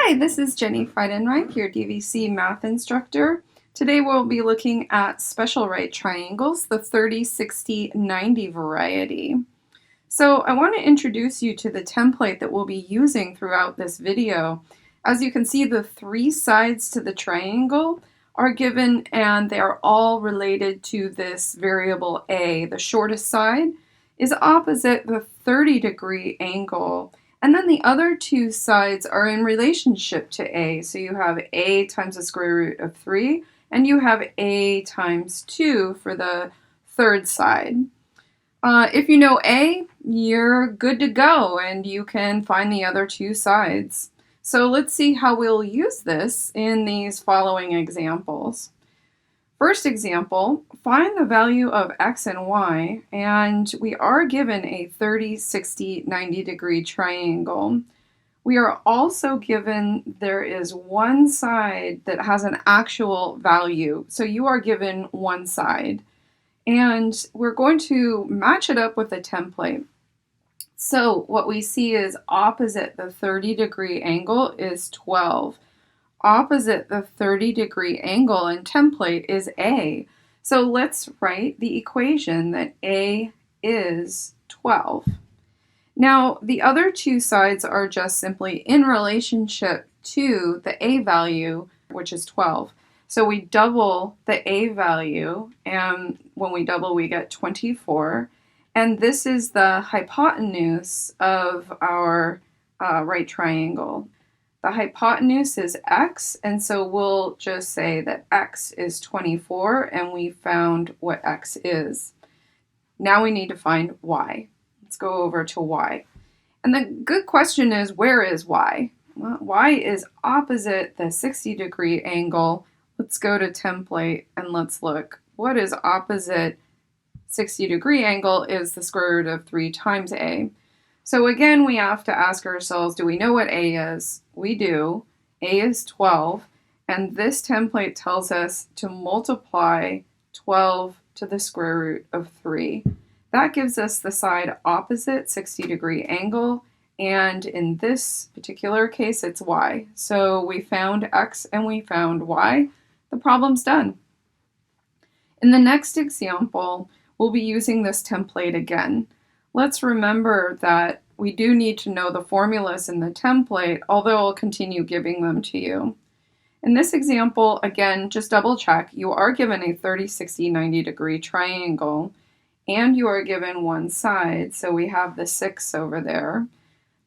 Hi, this is Jenny Friedenreich, your DVC math instructor. Today we'll be looking at special right triangles, the 30, 60, 90 variety. So I want to introduce you to the template that we'll be using throughout this video. As you can see, the three sides to the triangle are given and they are all related to this variable a. The shortest side is opposite the 30-degree angle. And then the other two sides are in relationship to a. So you have a times the square root of 3, and you have a times 2 for the third side. If you know a, you're good to go, and you can find the other two sides. So let's see how we'll use this in these following examples. First example, find the value of x and y, and we are given a 30, 60, 90 degree triangle. We are also given there is one side that has an actual value, so you are given one side. And we're going to match it up with a template. So what we see is opposite the 30-degree angle is 12. Opposite the 30-degree angle in template is a. So let's write the equation that a is 12. Now the other two sides are just simply in relationship to the a value, which is 12. So we double the a value, and when we double we get 24. And this is the hypotenuse of our right triangle. The hypotenuse is x, and so we'll just say that x is 24, and we found what x is. Now we need to find y. Let's go over to y. And the good question is, where is y? Well, y is opposite the 60-degree angle. Let's go to template and let's look. What is opposite 60-degree angle is the square root of 3 times a. So again, we have to ask ourselves, do we know what a is? We do. A is 12, and this template tells us to multiply 12 to the square root of 3. That gives us the side opposite 60-degree angle, and in this particular case, it's y. So we found x and we found y. The problem's done. In the next example, we'll be using this template again. Let's remember that we do need to know the formulas in the template, although I'll continue giving them to you. In this example, again, just double check. You are given a 30, 60, 90 degree triangle, and you are given one side, so we have the 6 over there.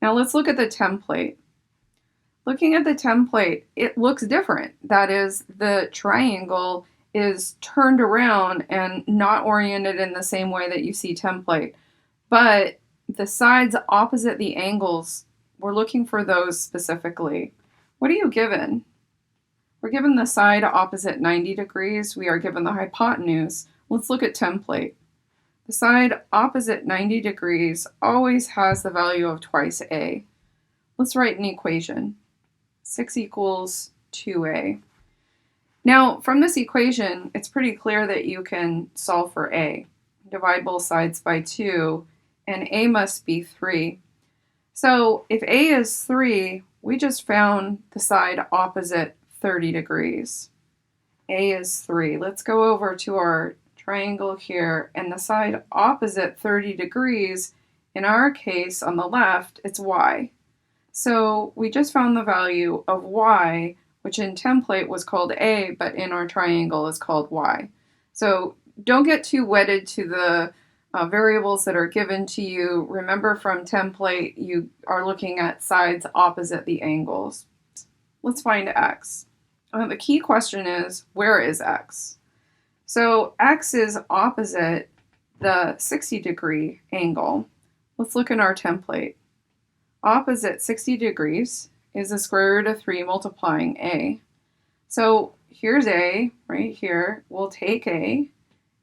Now let's look at the template. Looking at the template, it looks different. That is, the triangle is turned around and not oriented in the same way that you see template. But the sides opposite the angles, we're looking for those specifically. What are you given? We're given the side opposite 90 degrees. We are given the hypotenuse. Let's look at template. The side opposite 90 degrees always has the value of twice a. Let's write an equation. 6 equals 2a. Now, from this equation, it's pretty clear that you can solve for a. Divide both sides by 2, and a must be 3. So if a is 3, we just found the side opposite 30 degrees. A is 3. Let's go over to our triangle here, and the side opposite 30 degrees, in our case on the left, it's y. So we just found the value of y, which in template was called a, but in our triangle is called y. So don't get too wedded to the variables that are given to you. Remember, from template, you are looking at sides opposite the angles. Let's find x. The key question is, where is x? So x is opposite the 60-degree angle. Let's look in our template. Opposite 60 degrees is the square root of 3 multiplying a. So here's a right here. We'll take a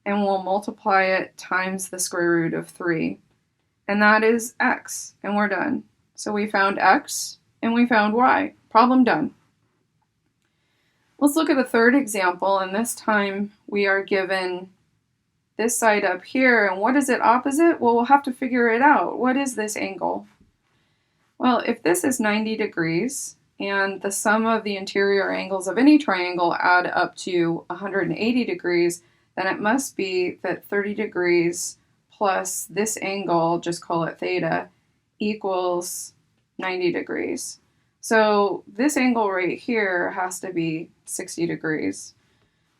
and we'll multiply it times the square root of 3. And that is x, and we're done. So we found x and we found y. Problem done. Let's look at a third example, and this time we are given this side up here, and what is it opposite? Well, we'll have to figure it out. What is this angle? Well, if this is 90 degrees, and the sum of the interior angles of any triangle add up to 180 degrees, then it must be that 30 degrees plus this angle, just call it theta, equals 90 degrees. So this angle right here has to be 60 degrees.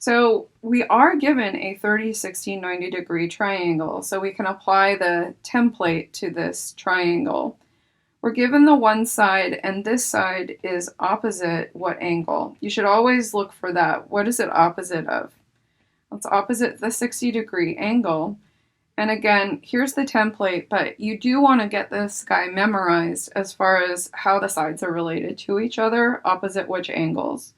So we are given a 30, 60, 90 degree triangle, so we can apply the template to this triangle. We're given the one side, and this side is opposite what angle? You should always look for that. What is it opposite of? It's opposite the 60 degree angle. And again, here's the template, but you do want to get this guy memorized as far as how the sides are related to each other, opposite which angles.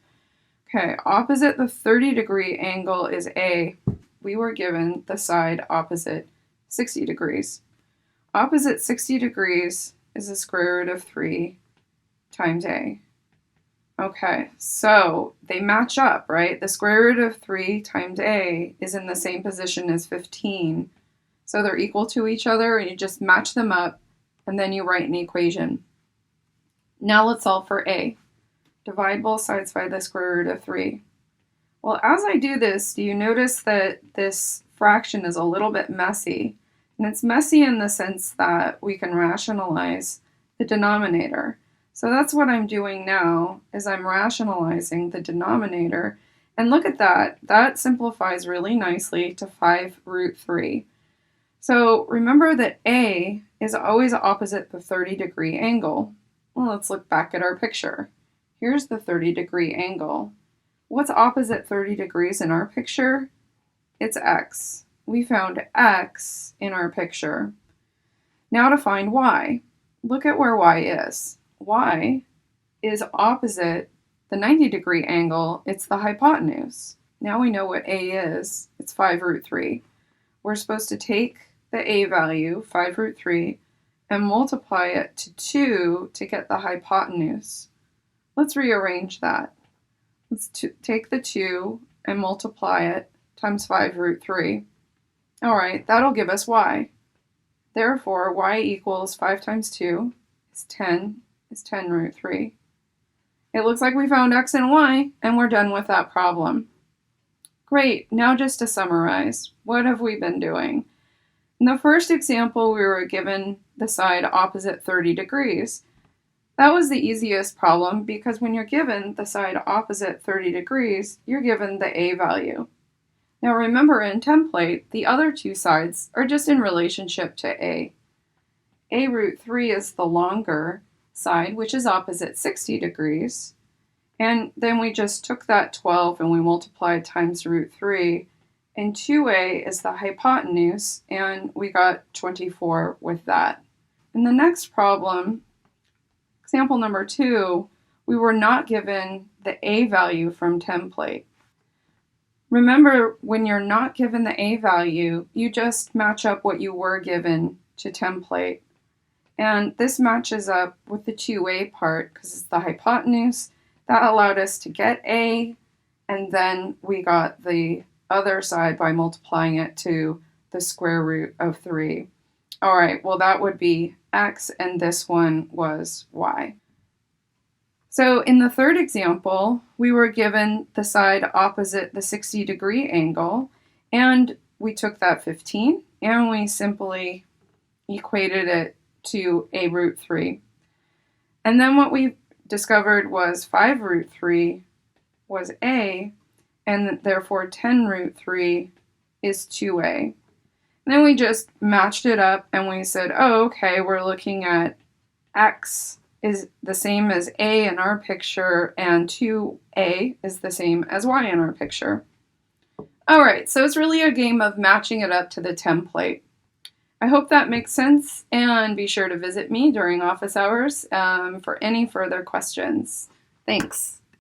Okay, opposite the 30 degree angle is A. We were given the side opposite 60 degrees. Opposite 60 degrees is the square root of 3 times A. Okay, so they match up, right? The square root of 3 times A is in the same position as 15. So they're equal to each other, and you just match them up, and then you write an equation. Now let's solve for A. Divide both sides by the square root of 3. Well, as I do this, do you notice that this fraction is a little bit messy? And it's messy in the sense that we can rationalize the denominator. So that's what I'm doing now, is I'm rationalizing the denominator. And look at that. That simplifies really nicely to 5 root 3. So remember that A is always opposite the 30 degree angle. Well, let's look back at our picture. Here's the 30 degree angle. What's opposite 30 degrees in our picture? It's X. We found X in our picture. Now to find Y. Look at where Y is. Y is opposite the 90 degree angle. It's the hypotenuse. Now we know what A is. It's 5 root 3. We're supposed to take the A value, 5 root 3, and multiply it to 2 to get the hypotenuse. Let's rearrange that. Let's take the 2 and multiply it times 5 root 3. All right, that'll give us Y. Therefore, Y equals 5 times 2 is 10 root 3. It looks like we found X and Y, and we're done with that problem. Great, now just to summarize, what have we been doing? In the first example, we were given the side opposite 30 degrees. That was the easiest problem because when you're given the side opposite 30 degrees, you're given the A value. Now remember, in template, the other two sides are just in relationship to A. A root 3 is the longer side, which is opposite 60 degrees. And then we just took that 12 and we multiplied times root 3. And 2A is the hypotenuse, and we got 24 with that. In the next problem, example number 2, we were not given the A value from template. Remember, when you're not given the A value, you just match up what you were given to template. And this matches up with the 2A part because it's the hypotenuse. That allowed us to get A, and then we got the other side by multiplying it to the square root of 3. All right, well that would be X, and this one was Y. So in the third example, we were given the side opposite the 60 degree angle, and we took that 15 and we simply equated it to A root 3. And then what we discovered was 5 root 3 was A, and therefore 10 root 3 is 2A. And then we just matched it up and we said, oh, okay, we're looking at X is the same as A in our picture, and 2A is the same as Y in our picture. All right, so it's really a game of matching it up to the template. I hope that makes sense, and be sure to visit me during office hours for any further questions. Thanks.